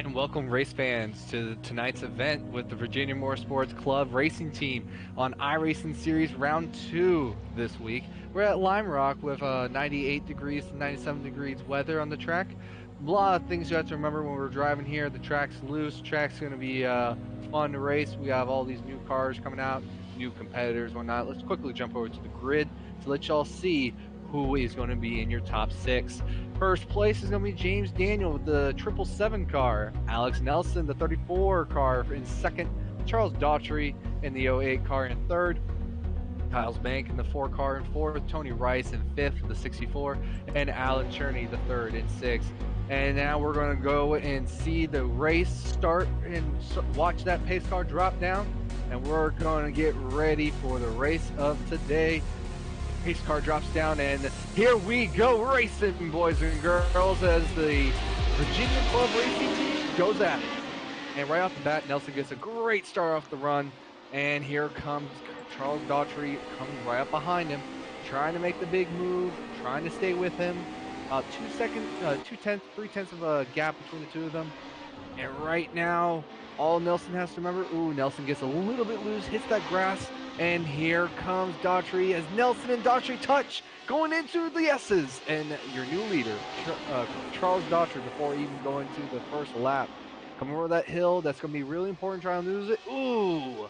And welcome, race fans, to tonight's event with the Virginia Motorsports Club racing team on iRacing Series Round 2 this week. We're at Lime Rock with 98 degrees to 97 degrees weather on the track. A lot of things you have to remember when we're driving here. The track's loose. Track's going to be fun to race. We have all these new cars coming out, new competitors, whatnot. Let's quickly jump over to the grid to let y'all see who is going to be in your top six. First place is going to be James Daniel with the 777 car. Alex Nelson, the 34 car, in second. Charles Daughtry in the '08 car in third. Kyle's Bank in the 4 car in fourth. Tony Rice in fifth, the 64. And Alan Cherney, the third, in sixth. And now we're going to go and see the race start and watch that pace car drop down. And we're going to get ready for the race of today. Pace car drops down, and here we go racing, boys and girls, as the Virginia Club Racing team goes at it. And right off the bat, Nelson gets a great start off the run, and here comes Charles Daughtry coming right up behind him, trying to make the big move, trying to stay with him. 3/10 of a gap between the two of them. And right now, all Nelson has to remember, Nelson gets a little bit loose, hits that grass, and here comes Daughtry as Nelson and Daughtry touch, going into the S's. And your new leader, Charles Daughtry, before even going to the first lap. Coming over that hill, that's going to be really important trying to lose it. Ooh!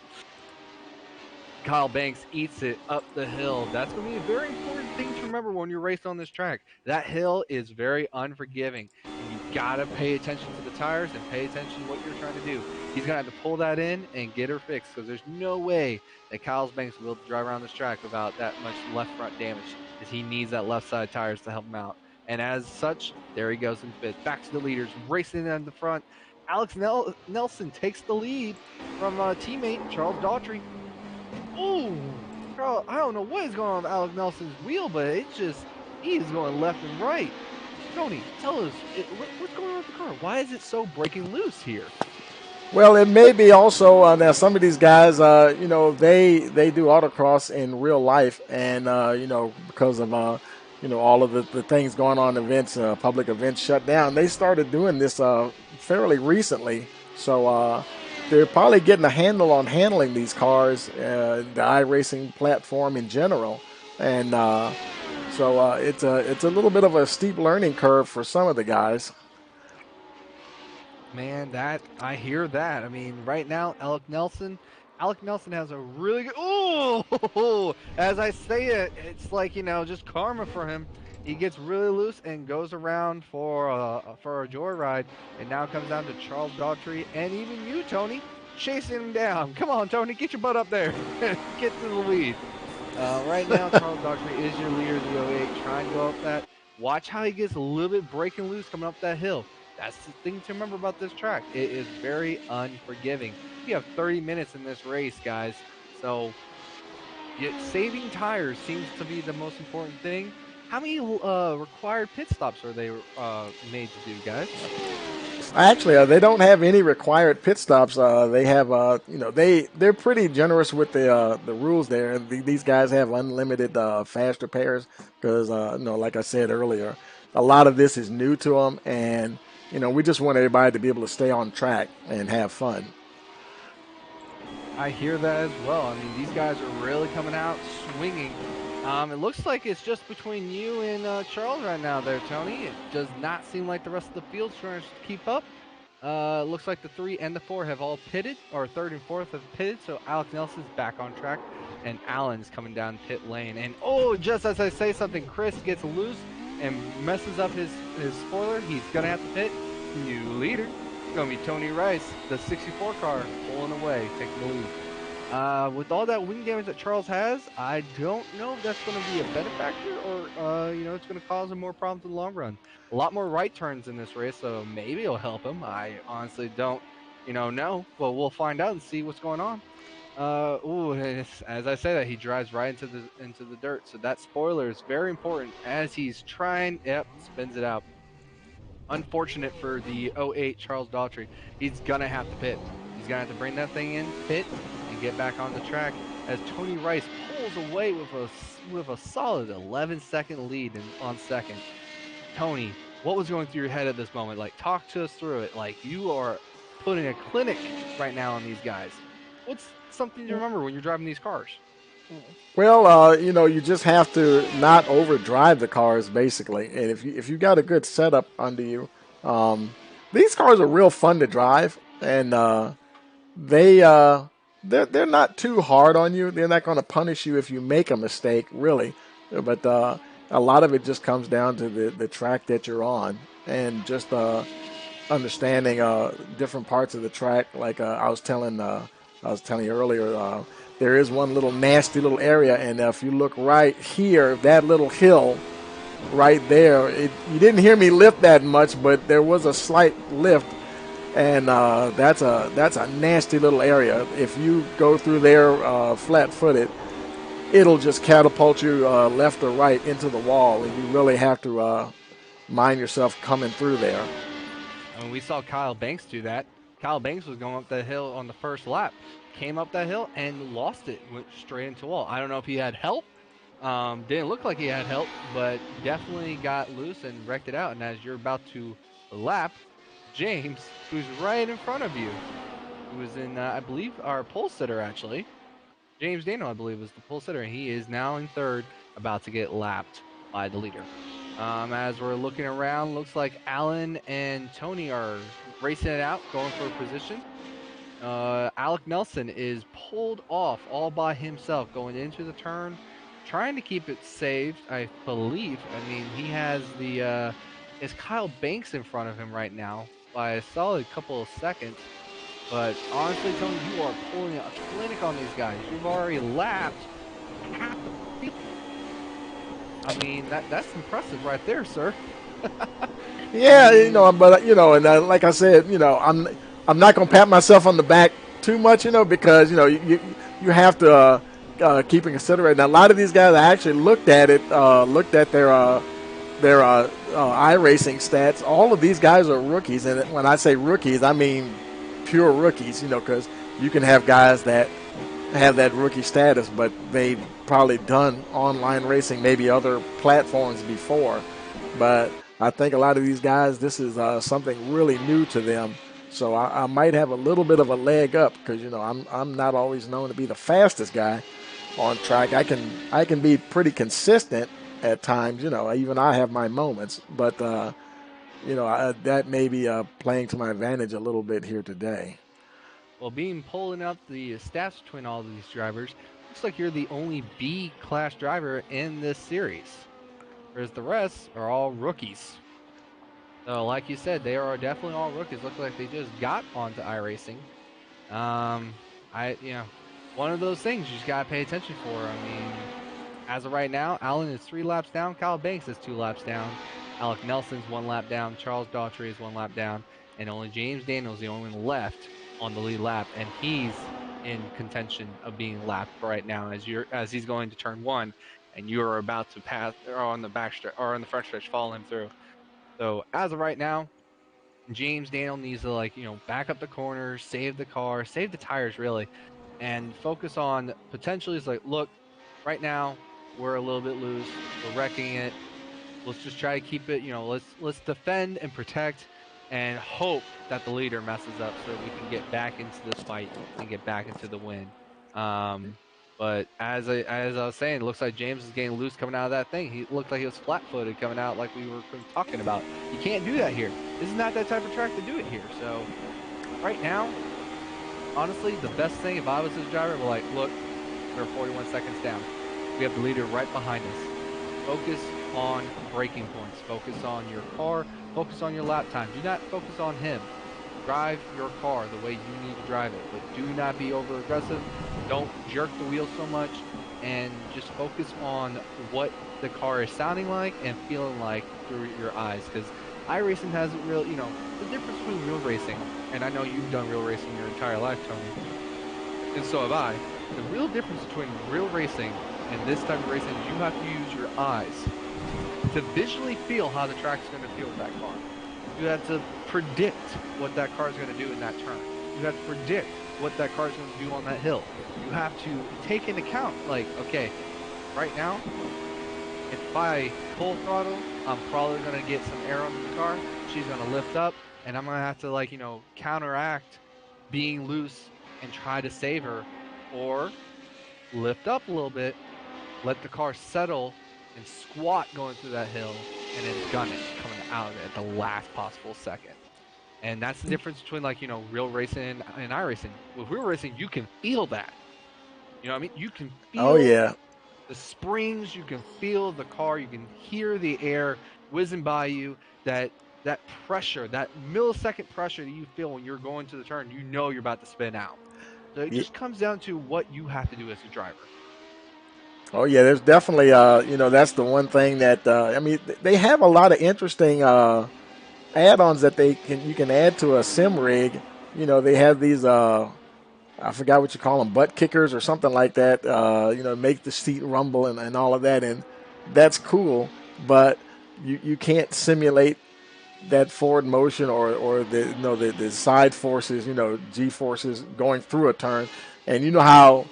Kyle Banks eats it up the hill. That's going to be a very important thing to remember when you're racing on this track. That hill is very unforgiving. And you got to pay attention to the tires and pay attention to what you're trying to do. He's going to have to pull that in and get her fixed because there's no way that Kyle Banks will be able to drive around this track without that much left front damage because he needs that left side tires to help him out. And as such, there he goes in fifth. Back to the leaders, racing in the front. Alex Nelson takes the lead from teammate Charles Daughtry. Ooh, Carl, I don't know what is going on with Alex Nelson's wheel, but it's just, he's going left and right. Tony, tell us, what's going on with the car? Why is it so breaking loose here? Well, it may be also now some of these guys, they do autocross in real life, and because of all of the things going on, events, public events shut down. They started doing this fairly recently, so they're probably getting a handle on handling these cars, the iRacing platform in general, and it's a little bit of a steep learning curve for some of the guys. Man, I hear that. I mean, right now, Alec Nelson has a really good. Ooh, as I say it, it's like just karma for him. He gets really loose and goes around for a joyride, and now comes down to Charles Daughtry and even you, Tony, chasing him down. Come on, Tony, get your butt up there, get to the lead. Right now, Charles Daughtry is your leader of the '08, trying to go up that. Watch how he gets a little bit breaking loose coming up that hill. That's the thing to remember about this track. It is very unforgiving. You have 30 minutes in this race, guys. So saving tires seems to be the most important thing. How many required pit stops are they made to do, guys? Actually, they don't have any required pit stops. They have, they're pretty generous with the rules there. These guys have unlimited fast repairs because, like I said earlier, a lot of this is new to them, and we just want everybody to be able to stay on track and have fun. I hear that as well. I mean, these guys are really coming out swinging. It looks like it's just between you and Charles right now there, Tony. It does not seem like the rest of the field's trying to keep up. It looks like the 3 and the 4 have all pitted, or third and fourth have pitted, so Alex Nelson's back on track, and Allen's coming down pit lane. And just as I say something, Chris gets loose and messes up his spoiler. He's going to have to pit. New leader. It's going to be Tony Rice, the 64 car, pulling away, taking the lead. With all that wing damage that Charles has, I don't know if that's going to be a benefactor or, it's going to cause him more problems in the long run. A lot more right turns in this race, so maybe it'll help him. I honestly don't, know, but we'll find out and see what's going on. As I say that, he drives right into the dirt, so that spoiler is very important as he's trying. Yep, spins it out. Unfortunate for the '08 Charles Daughtry. He's gonna have to pit. He's gonna have to bring that thing in, pit, and get back on the track as Tony Rice pulls away with a solid 11-second lead on second. Tony, what was going through your head at this moment? Like, talk to us through it. Like, you are putting a clinic right now on these guys. What's something you remember when you're driving these cars? Well, you just have to not overdrive the cars, basically. And if you got a good setup under you, um, these cars are real fun to drive, and they they're not too hard on you. They're not going to punish you if you make a mistake, really. But a lot of it just comes down to the track that you're on, and just understanding different parts of the track. Like I was telling you earlier, there is one little nasty little area, and if you look right here, that little hill right there, you didn't hear me lift that much, but there was a slight lift, and that's a nasty little area. If you go through there flat-footed, it'll just catapult you left or right into the wall, and you really have to mind yourself coming through there. I mean, we saw Kyle Banks do that. Kyle Banks was going up that hill on the first lap, came up that hill and lost it, went straight into a wall. I don't know if he had help. Didn't look like he had help, but definitely got loose and wrecked it out. And as you're about to lap, James, who's right in front of you, who was in, I believe, our pole sitter actually. James Daniel, I believe, was the pole sitter, and he is now in third, about to get lapped by the leader. As we're looking around, looks like Alan and Tony are racing it out, going for a position. Alec Nelson is pulled off all by himself, going into the turn, trying to keep it saved, I believe. I mean, he has is Kyle Banks in front of him right now by a solid couple of seconds. But honestly, Tony, you are pulling a clinic on these guys. You've already lapped half the field. I mean, that's impressive right there, sir. I Yeah, mean, but and like I said, I'm not gonna pat myself on the back too much, because you have to keep in consideration. A lot of these guys, I actually looked at their iRacing stats. All of these guys are rookies, and when I say rookies, I mean pure rookies. Because you can have guys that have that rookie status, but they've probably done online racing, maybe other platforms before. But I think a lot of these guys, this is something really new to them. So I might have a little bit of a leg up because I'm not always known to be the fastest guy on track. I can be pretty consistent at times. Even I have my moments, but that may be playing to my advantage a little bit here today. well, being pulling up the stats between all of these drivers, looks like you're the only B class driver in this series, whereas the rest are all rookies. So, like you said, they are definitely all rookies. Look like they just got onto iRacing. Um, one of those things you just gotta pay attention for. I mean, as of right now, Allen is 3 laps down. Kyle Banks is 2 laps down. Alec Nelson's 1 lap down. Charles Daughtry is 1 lap down, and only James Daniels the only one left on the lead lap, and he's in contention of being lapped right now as he's going to turn one, and you are about to pass or on the back stretch or on the front stretch, follow him through. So as of right now, James Daniel needs to back up the corners, save the car, save the tires really, and focus on potentially is like, look, right now we're a little bit loose, we're wrecking it. Let's just try to keep it, let's defend and protect and hope that the leader messes up so we can get back into this fight and get back into the win. Um, but as I was saying, it looks like James is getting loose coming out of that thing. He looked like he was flat-footed coming out like we were talking about. You can't do that here. This is not that type of track to do it here. So right now, honestly, the best thing if I was his driver, would be like, look, we're 41 seconds down. We have the leader right behind us. Focus on braking points. Focus on your car. Focus on your lap time. Do not focus on him. Drive your car the way you need to drive it, but do not be over aggressive. Don't jerk the wheel so much, and just focus on what the car is sounding like and feeling like through your eyes. Because iRacing has real, the difference between real racing, and I know you've done real racing your entire life, Tony, and so have I. The real difference between real racing and this type of racing is you have to use your eyes to visually feel how the track's going to feel with that car. You have to predict what that car is going to do in that turn. You have to predict what that car is going to do on that hill. You have to take into account, like, okay, right now, If I full throttle, I'm probably gonna get some air under the car. She's gonna lift up, and I'm gonna have to counteract being loose and try to save her, or lift up a little bit, let the car settle, and squat going through that hill, and then gun it coming out of it at the last possible second. And that's the difference between real racing and iRacing. With real racing, you can feel that. You know what I mean? You can Oh feel yeah. the springs, you can feel the car, you can hear the air whizzing by you. That pressure, that millisecond pressure that you feel when you're going to the turn, you know you're about to spin out. So it just comes down to what you have to do as a driver. Oh yeah, there's definitely that's the one thing that I mean they have a lot of interesting add-ons that they can you can add to a sim rig. They have these I forgot what you call them, butt kickers or something like that. Make the seat rumble and all of that, and that's cool. But you can't simulate that forward motion or the side forces, G forces going through a turn, and you know how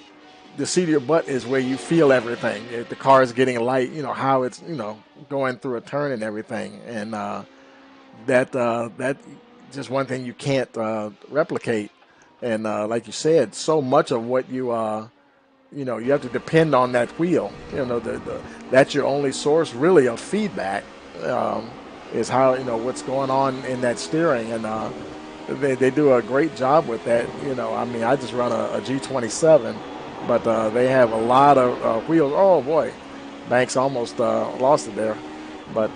the seat of your butt is where you feel everything. If the car is getting light, how it's going through a turn and everything, and that just one thing you can't replicate. And like you said, so much of what you have to depend on that wheel. That's your only source really of feedback. Um, is how what's going on in that steering, and they do a great job with that. I mean, I just run a G27, but they have a lot of wheels. Oh boy, Banks almost lost it there, but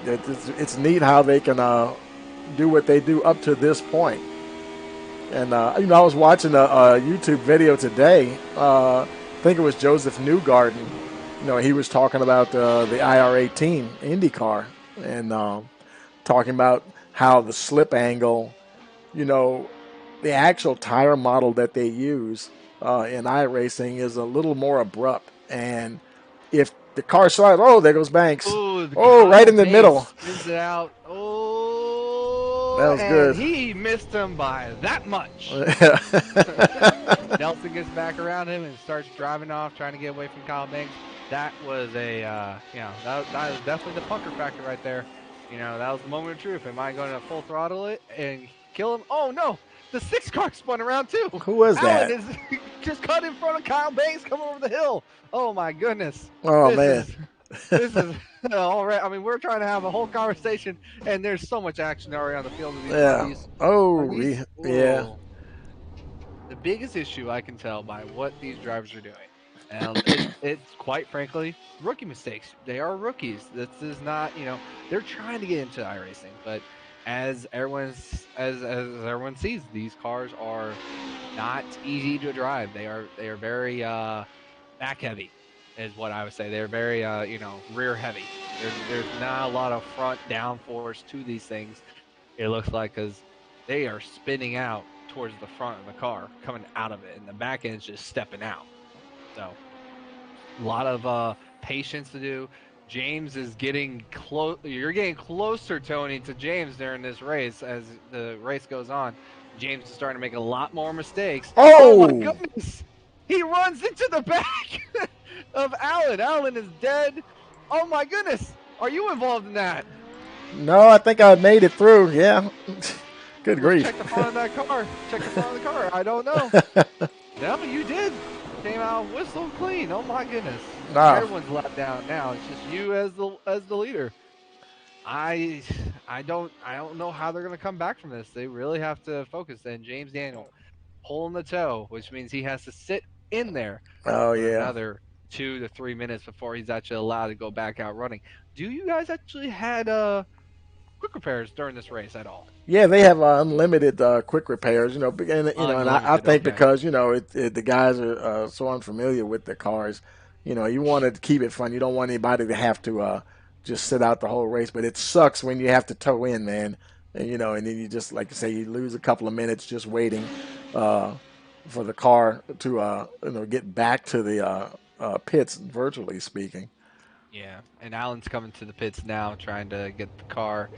it's neat how they can do what they do up to this point. And I was watching a YouTube video today. I think it was Joseph Newgarden. He was talking about the IR18 IndyCar and talking about how the slip angle, you know, the actual tire model that they use in iRacing is a little more abrupt. And if the car slides, oh, there goes Banks. Oh, the Oh, right Kyle in the Banks middle. spins it out. That Oh, was and good. he missed him by that much. Nelson gets back around him and starts driving off, trying to get away from Kyle Banks. That was that was definitely the pucker factor right there. That was the moment of truth. Am I going to full throttle it and kill him? Oh no, the six car spun around too. Who was Allen that? is just cut in front of Kyle Banks coming over the hill. Oh my goodness, Oh, this man. is this is all right. I mean, we're trying to have a whole conversation, and there's so much action already on the field of these Yeah. rookies. Are Oh, these? yeah. Oh, the biggest issue I can tell by what these drivers are doing, and it's quite frankly rookie mistakes. They are rookies. This is not they're trying to get into iRacing, but as everyone sees, these cars are not easy to drive. They are very back heavy, is what I would say. They're very rear heavy. There's not a lot of front downforce to these things. It looks like because they are spinning out towards the front of the car, coming out of it, and the back end is just stepping out. So a lot of patience to do. James is getting close. You're getting closer, Tony, to James during this race as the race goes on. James is starting to make a lot more mistakes. Oh my Oh, goodness! He runs into the back of Allen. Allen is dead. Oh my goodness! Are you involved in that? no, I think I made it through. Yeah. Good Let's grief. check the front of that car. Check the front of the car. I don't know. No, you did. Came out whistle clean. Oh my goodness. Nah. Everyone's let down now. It's just you as the leader. I I don't know how they're gonna come back from this. They really have to focus. And James Daniel pulling the toe, which means he has to sit in there Oh, for yeah. another 2 to 3 minutes before he's actually allowed to go back out running. Do you guys actually had quick repairs during this race at all? Yeah, they have unlimited quick repairs, and I Unlimited. think Okay. because the guys are so unfamiliar with the cars, you want to keep it fun. You don't want anybody to have to just sit out the whole race. But it sucks when you have to tow in, man, and then you just like you say, you lose a couple of minutes just waiting uh, for the car to get back to the pits, virtually speaking. Yeah, and Allen's coming to the pits now, trying to get the car,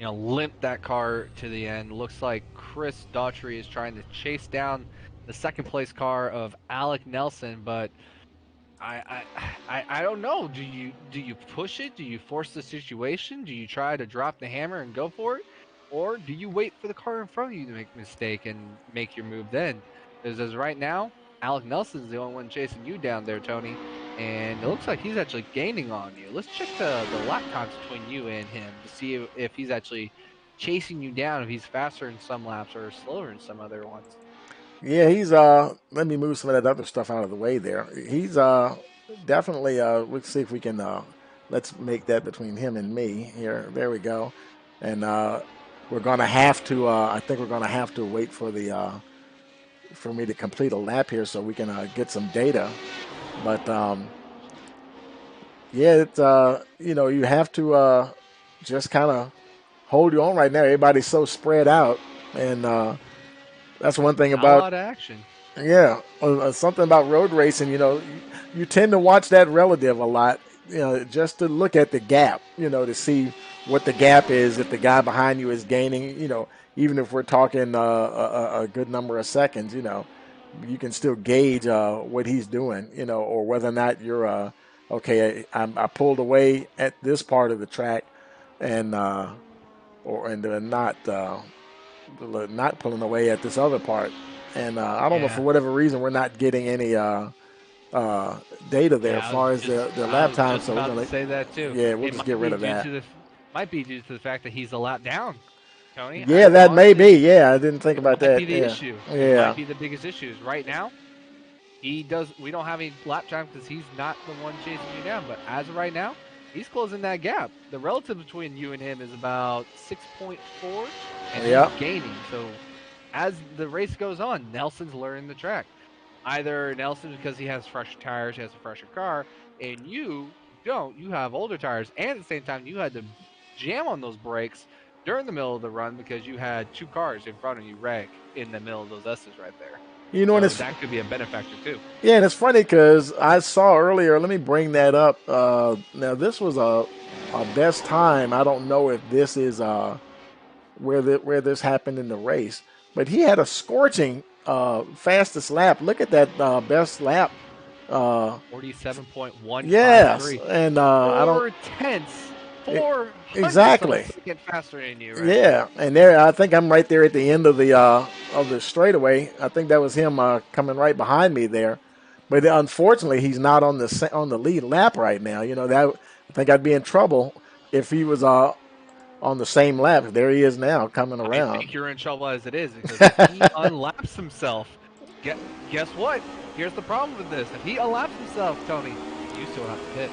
limp that car to the end. Looks like Chris Daughtry is trying to chase down the second place car of Alec Nelson, but I don't know. Do you push it? Do you force the situation? Do you try to drop the hammer and go for it, or do you wait for the car in front of you to make a mistake and make your move then? Because as right now, Alec Nelson's the only one chasing you down there, Tony, and it looks like he's actually gaining on you. Let's check the lap times between you and him to see if he's actually chasing you down. If he's faster in some laps or slower in some other ones. Yeah, he's let me move some of that other stuff out of the way there. He's definitely let's see if we can let's make that between him and me here. There we go. And we're gonna have to I think we're gonna have to wait for the for me to complete a lap here so we can get some data. But yeah, it's you know, you have to just kind of hold your own right now. Everybody's so spread out, and that's one thing Not a about lot of action. yeah, something about road racing. You know, you tend to watch that relative a lot. You know, just to look at the gap. You know, to see what the gap is if the guy behind you is gaining. You know, even if we're talking a good number of seconds. You know, you can still gauge what he's doing. You know, or whether or not you're okay. I pulled away at this part of the track, and not pulling away at this other part. And I don't know, for Yeah. whatever reason, we're not getting any uh, data there as Yeah, far as the I lap was time. just So we're about to gonna, say that too. yeah, we'll It just get rid of that. might be due to the fact that he's a lap down, Tony. Yeah, I that may be. honestly, Yeah, I didn't think it about might be that. the Yeah, issue. It might yeah, be the biggest issues right now. He does. We don't have any lap time because he's not the one chasing you down. But as of right now, he's closing that gap. The relative between you and him is about 6.4, and he's yeah. gaining. So as the race goes on, Nelson's learning the track. Either Nelson because he has fresh tires, he has a fresher car, and you don't. You have older tires, and at the same time, you had to jam on those brakes during the middle of the run because you had two cars in front of you wreck in the middle of those S's right there. You know, and So it's that could be a benefactor too. yeah, and it's funny because I saw earlier. Let me bring that up. Now this was a best time. I don't know if this is where this happened in the race. But he had a scorching fastest lap. Look at that best lap. Uh, 47.153. yes, and I don't 4 tenths, e- 400ths of a exactly. second faster than you right there. Yeah, and there I think I'm right there at the end of the straightaway. I think that was him coming right behind me there. But unfortunately, he's not on on the lead lap right now. You know that I think I'd be in trouble if he was on the same lap. There he is now coming I around. think you're in trouble as it is because if he unlaps himself, guess what? Here's the problem with this. If he unlaps himself, Tony, you still have to pit.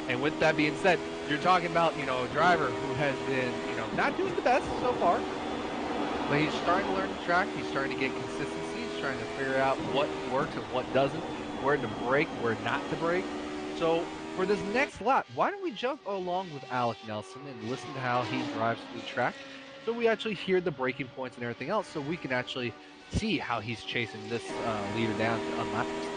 And with that being said, you're talking about, a driver who has been, not doing the best so far, but he's starting to learn the track. He's starting to get consistency. He's trying to figure out what works and what doesn't, where to brake, where not to brake. So for this next lap, why don't we jump along with Alec Nelson and listen to how he drives through the track, so we actually hear the braking points and everything else, so we can actually see how he's chasing this leader down to unlap himself.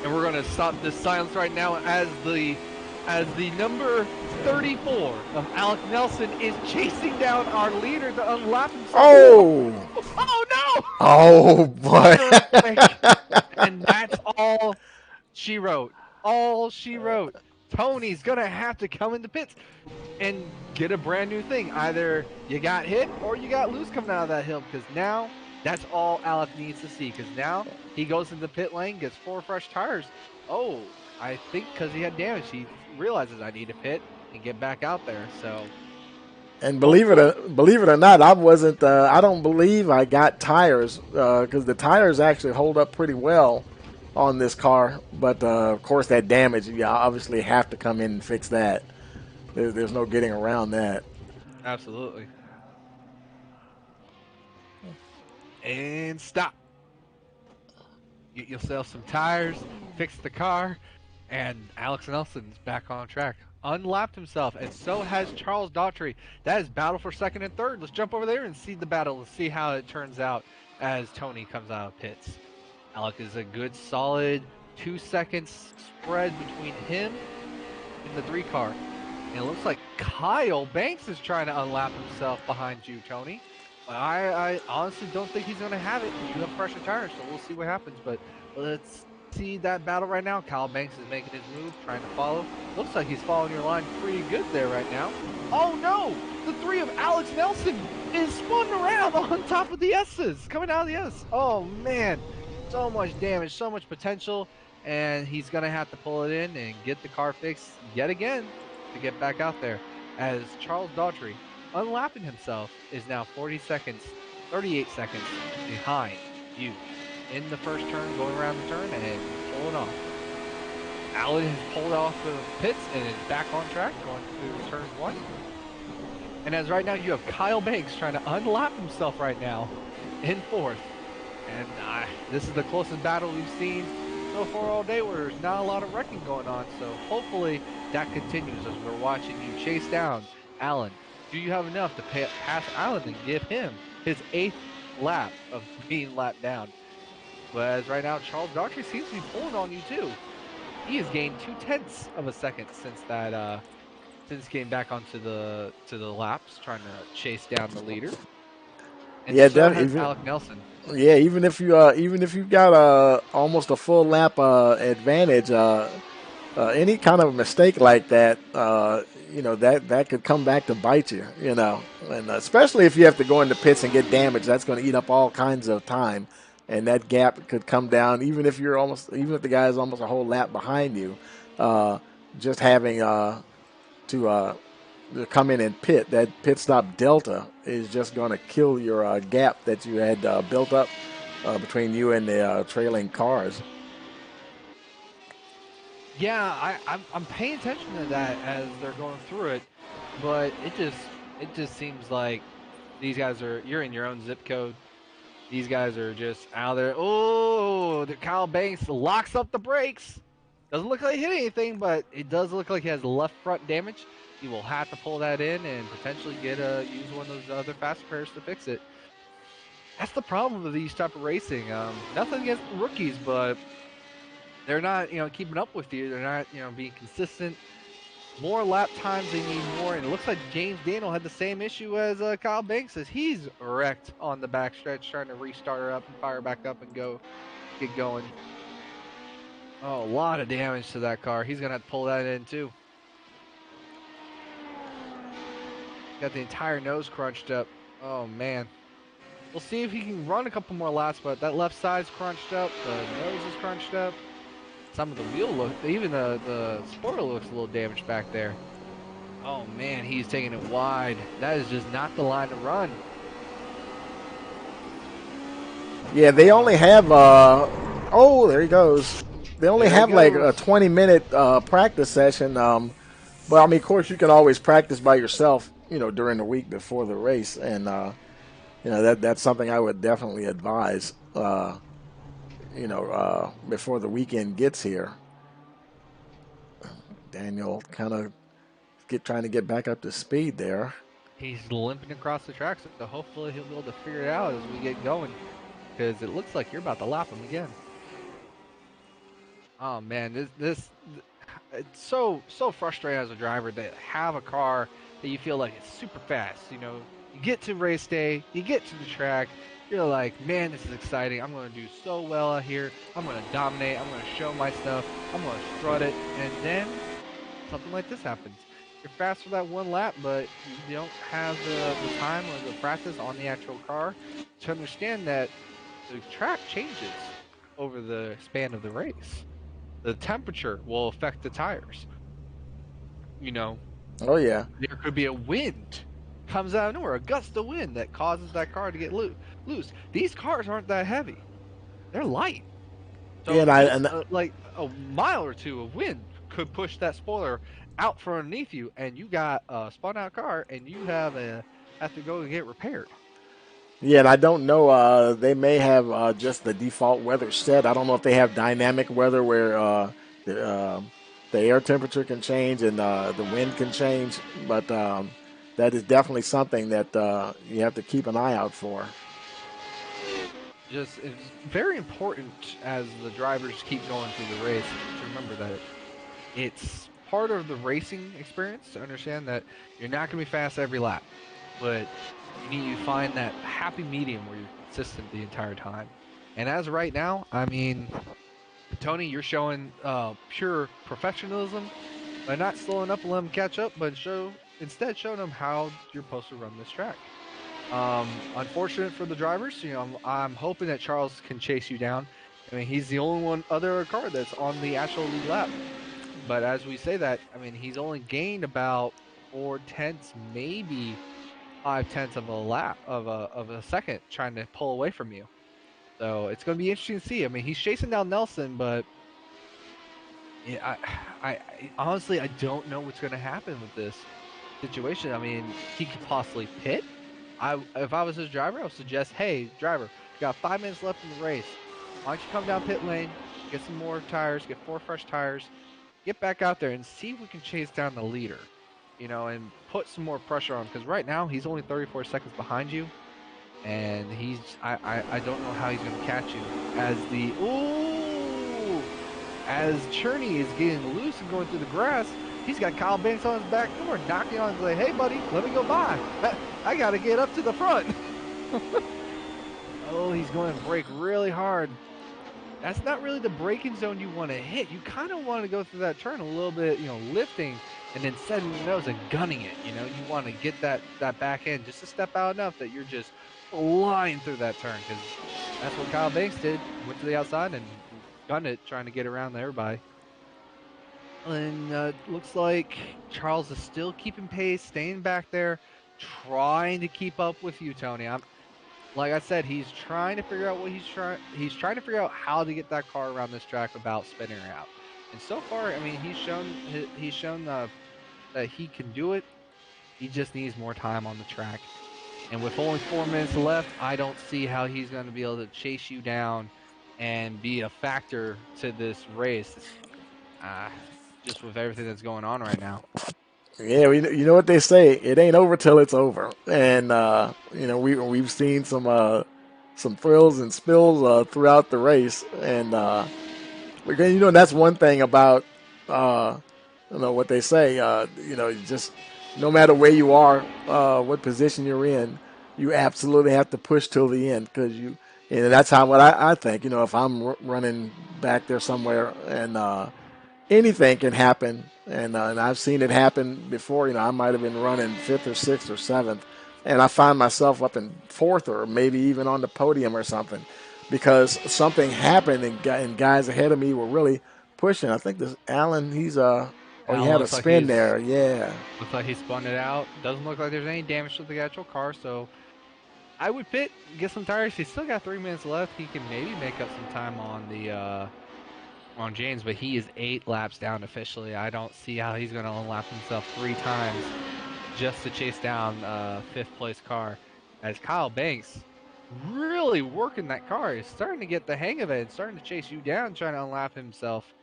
And we're going to stop this silence right now as the number 34 of Alec Nelson is chasing down our leader to unlap himself. Oh, Oh no! oh boy. Under a break. And that's all she wrote. All she wrote. Tony's gonna have to come into pits and get a brand new thing. Either you got hit or you got loose coming out of that hill, because now that's all Alec needs to see. Because now he goes into the pit lane, gets 4 fresh tires. Oh, I think because he had damage, he realizes I need to pit and get back out there. So And hopefully, believe it or not, I wasn't. I don't believe I got tires because the tires actually hold up pretty well on this car. But of course, that damage, you obviously have to come in and fix that. There's no getting around that. absolutely. And stop. Get yourself some tires, fix the car, and Alex Nelson's back on track. Unlapped himself, and so has Charles Daughtry. That is battle for second and third. Let's jump over there and see the battle. Let's see how it turns out. as Tony comes out of pits. Alec is a good solid 2 seconds spread between him and the three car. And it looks like Kyle Banks is trying to unlap himself behind you, Tony. But I honestly don't think he's going to have it. You have fresher tires, so we'll see what happens. But let's see that battle right now. Kyle Banks is making his move, trying to follow. Looks like he's following your line pretty good there right now. Oh no! The three of Alex Nelson is spun around on top of the S's, coming out of the S. Oh man, so much damage, so much potential, and he's going to have to pull it in and get the car fixed yet again to get back out there, as Charles Daughtry, unlapping himself, is now 40 seconds, 38 seconds behind you in the first turn, going around the turn and pulling off. Allen has pulled off the pits and is back on track, going through turn one. And as right now, you have Kyle Banks trying to unlap himself right now in fourth. And this is the closest battle we've seen so far all day, where there's not a lot of wrecking going on. So hopefully that continues as we're watching you chase down Allen. Do you have enough to pass Allen and give him his 8th lap of being lapped down? Whereas right now, Charles Daughtry seems to be pulling on you too. He has gained 0.2 of a second since that since getting back onto the laps, trying to chase down the leader. And Yeah, so that has even Alec Nelson. yeah, even if you got almost a full lap advantage, any kind of mistake like that, that could come back to bite you, and especially if you have to go into pits and get damaged, that's going to eat up all kinds of time, and that gap could come down even if the guy is almost a whole lap behind you, just having to come in and that pit stop delta is just going to kill your gap that you had built up between you and the trailing cars. Yeah, I'm paying attention to that as they're going through it, but it just seems like these guys you're in your own zip code. These guys are just out there. Oh, the Kyle Banks locks up the brakes. Doesn't look like he hit anything, but it does look like he has left front damage. He will have to pull that in and potentially use one of those other fast repairs to fix it. That's the problem with these type of racing. Nothing against the rookies, but they're not keeping up with you. They're not being consistent. More lap times, they need more. And it looks like James Daniel had the same issue as Kyle Banks, as he's wrecked on the backstretch, trying to restart her up and fire back up and get going. Oh, a lot of damage to that car. He's gonna have to pull that in too. Got the entire nose crunched up. Oh man. We'll see if he can run a couple more laps, but that left side's crunched up. The nose is crunched up. Some of the wheel even the spoiler looks a little damaged back there. Oh man, he's taking it wide. That is just not the line to run. Yeah, they only have. Oh, there he goes. They only There he have like a goes. 20-minute practice session. But I mean, of course, you can always practice by yourself, during the week before the race, and that's something I would definitely advise. Before the weekend gets here. Daniel kind of trying to get back up to speed there. He's limping across the track, so hopefully he'll be able to figure it out as we get going. Because it looks like you're about to lap him again. Oh man, it's so frustrating as a driver to have a car that you feel like it's super fast. You get to race day, you get to the track, you're like, man, this is exciting. I'm going to do so well out here. I'm going to dominate. I'm going to show my stuff. I'm going to strut it. And then something like this happens. You're fast for that one lap, but you don't have the time or the practice on the actual car to understand that the track changes over the span of the race. The temperature will affect the tires. You know, Oh yeah, there could be a wind comes out of nowhere, a gust of wind that causes that car to get loose. These cars aren't that heavy; they're light. yeah, So and I just and like a mile or two of wind could push that spoiler out from underneath you, and you got a spun out car, and you have to go and get repaired. yeah, and I don't know. They may have just the default weather set. I don't know if they have dynamic weather where the, the air temperature can change and the wind can change. But that is definitely something that you have to keep an eye out for. just it's very important as the drivers keep going through the race to remember that it's part of the racing experience to understand that you're not going to be fast every lap, but you need to find that happy medium where you're consistent the entire time. And as of right now, I mean, Tony, you're showing pure professionalism by not slowing up and letting them catch up, but instead showing them how you're supposed to run this track. Unfortunate for the drivers, I'm hoping that Charles can chase you down. I mean, he's the only one other car that's on the actual lead lap. But as we say that, I mean, he's only gained about 4 tenths, maybe 5 tenths of a lap of a second trying to pull away from you. So it's going to be interesting to see. I mean, he's chasing down Nelson, but yeah, I honestly I don't know what's going to happen with this situation. I mean, he could possibly pit. If I was his driver, I would suggest, hey, driver, you got 5 minutes left in the race. Why don't you come down pit lane, get some more tires, get 4 fresh tires, get back out there and see if we can chase down the leader, and put some more pressure on him. Because right now he's only 34 seconds behind you, and I don't know how he's going to catch you as Cherney is getting loose and going through the grass. He's got Kyle Banks on his back door, knocking on his like, hey, buddy, let me go by. I got to get up to the front. Oh, he's going to brake really hard. That's not really the braking zone you want to hit. You kind of want to go through that turn a little bit, lifting and then setting the nose and gunning it. You want to get that back end just to step out enough that you're just flying through that turn, because that's what Kyle Banks did. Went to the outside and gunned it, trying to get around everybody. And looks like Charles is still keeping pace, staying back there, trying to keep up with you, Tony. Like I said, he's trying to figure out what he's trying to figure out how to get that car around this track without spinning her out. And so far, I mean, he's shown that he can do it. He just needs more time on the track. And with only 4 minutes left, I don't see how he's going to be able to chase you down and be a factor to this race. Uh, just with everything that's going on right now. Yeah, you know what they say. It ain't over till it's over, and we've seen some thrills and spills throughout the race, and because that's one thing about uh, what they say. Just no matter where you are, what position you're in, you absolutely have to push till the end because that's how what I think. If I'm running back there somewhere and anything can happen, and I've seen it happen before. I might have been running fifth or sixth or seventh, and I find myself up in fourth or maybe even on the podium or something because something happened and guys ahead of me were really pushing. I think this Allen, he Allen had a looks like spin there. Yeah. he spun it out. Doesn't look like there's any damage to the actual car, so I would pit, get some tires. He's still got 3 minutes left. He can maybe make up some time on the on James, but he is 8 laps down officially. I don't see how he's going to unlap himself 3 times just to chase down fifth place car. As Kyle Banks really working that car, he's starting to get the hang of it and starting to chase you down, trying to unlap himself.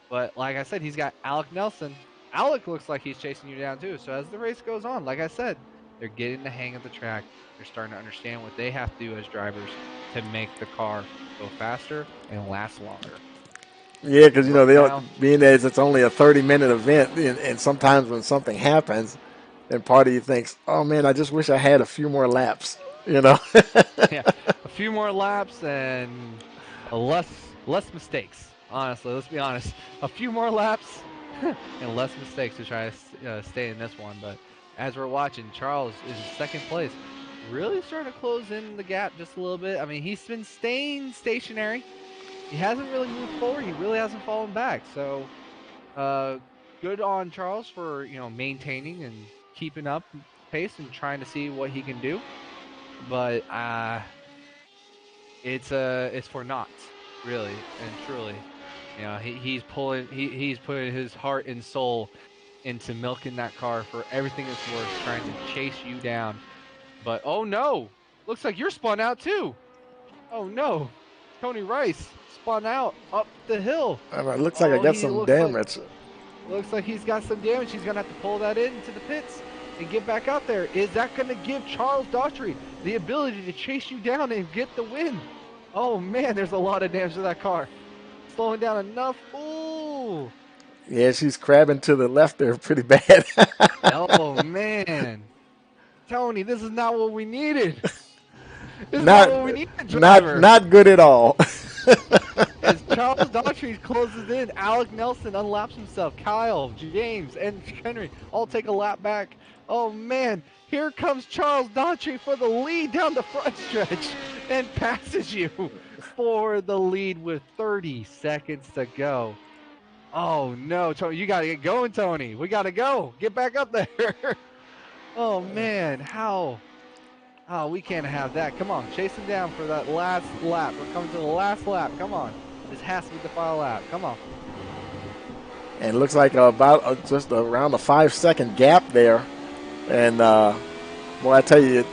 But like I said, he's got Alec Nelson. Alec looks like he's chasing you down too. So as the race goes on, like I said, they're getting the hang of the track. They're starting to understand what they have to do as drivers to make the car go faster and last longer. Yeah, because Right now, being that it's only a 30-minute event, and sometimes when something happens, then part of you thinks, "Oh man, I just wish I had a few more laps." You know. yeah, a few more laps and less mistakes. Honestly, let's be honest. A few more laps and less mistakes to try to stay in this one. But as we're watching, Charles is in second place, really starting to close in the gap just a little bit. I mean, he's been staying stationary. He hasn't really moved forward. He really hasn't fallen back. So, uh, good on Charles for maintaining and keeping up pace and trying to see what he can do. But it's for naught, really and truly. He's putting his heart and soul into milking that car for everything it's worth, trying to chase you down. But oh no, looks like you're spun out too. Oh no, Tony Rice spun out up the hill. It looks like I Oh, got he some damage. looks like he's got some damage. He's gonna have to pull that into the pits and get back out there. Is that gonna give Charles Daughtry the ability to chase you down and get the win? Oh man, there's a lot of damage to that car. Slowing down enough. Ooh. Yeah, she's crabbing to the left there pretty bad. Oh man. Tony, this is not what we needed. This is not not what we needed, not driver. not good at all. As Charles Daughtry closes in, Alec Nelson unlaps himself. Kyle, James, and Henry all take a lap back. Oh man, here comes Charles Daughtry for the lead down the front stretch and passes you for the lead with 30 seconds to go. Oh no, Tony, you gotta get going, Tony. We gotta go. Get back up there. Oh man, how? Oh, we can't have that. Come on, chase him down for that last lap. We're coming to the last lap. Come on. This has to be the final lap. Come on. And it looks like about just around a 5 second gap there. And boy, I tell you,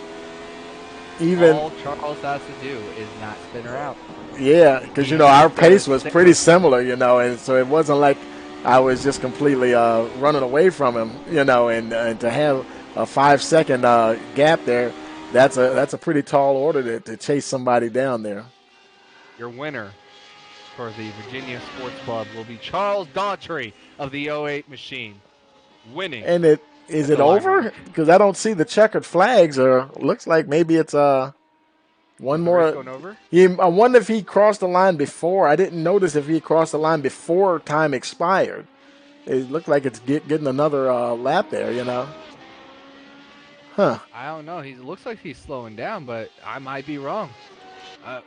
even All Charles has to do is not spin her out. yeah, because He our has to pace was stay pretty with her. similar, and so it wasn't like I was just completely running away from him, and to have a 5 second gap there, that's a pretty tall order to chase somebody down there. Your winner for the Virginia Sports Club will be Charles Daughtry of the '08 machine, winning And it is at it the Lime over? Rock. Because I don't see the checkered flags, or looks like maybe it's one With the race more. going over? I wonder if he crossed the line before. I didn't notice if he crossed the line before time expired. It looked like it's getting another lap there. Huh. I don't know. He looks like he's slowing down, but I might be wrong.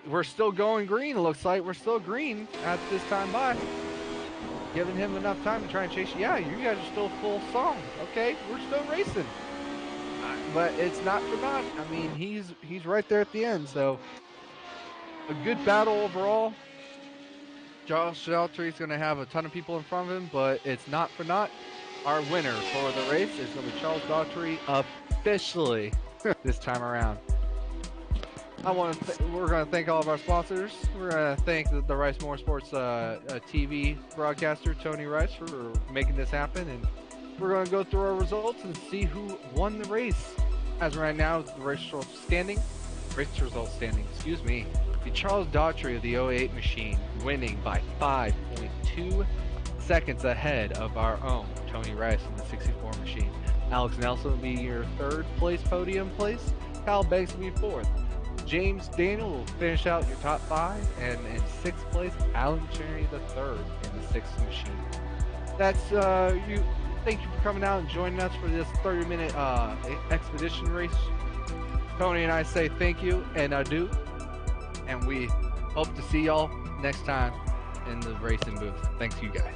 We're still going green. It looks like we're still green at this time by. Giving him enough time to try and chase you. Yeah, you guys are still full song. Okay, we're still racing. But it's not for naught. I mean, he's right there at the end. So a good battle overall. Josh Sheltry is going to have a ton of people in front of him, but it's not for naught. Our winner for the race is going to be Charles Daughtry officially this time around. We're going to thank all of our sponsors. We're going to thank the Rice Motorsports TV broadcaster Tony Rice for making this happen, and we're going to go through our results and see who won the race. As right now, the race results standing. Excuse me. The Charles Daughtry of the '08 machine winning by 5.2 seconds ahead of our own Tony Rice in the 64 machine. Alex Nelson will be your third place podium place. Kyle Banks will be fourth. James Daniel will finish out your top five, and in sixth place, Alan Cherry the third in the sixth machine. That's you. Thank you for coming out and joining us for this 30-minute expedition race. Tony and I say thank you and adieu, and we hope to see y'all next time in the racing booth. Thanks, you guys.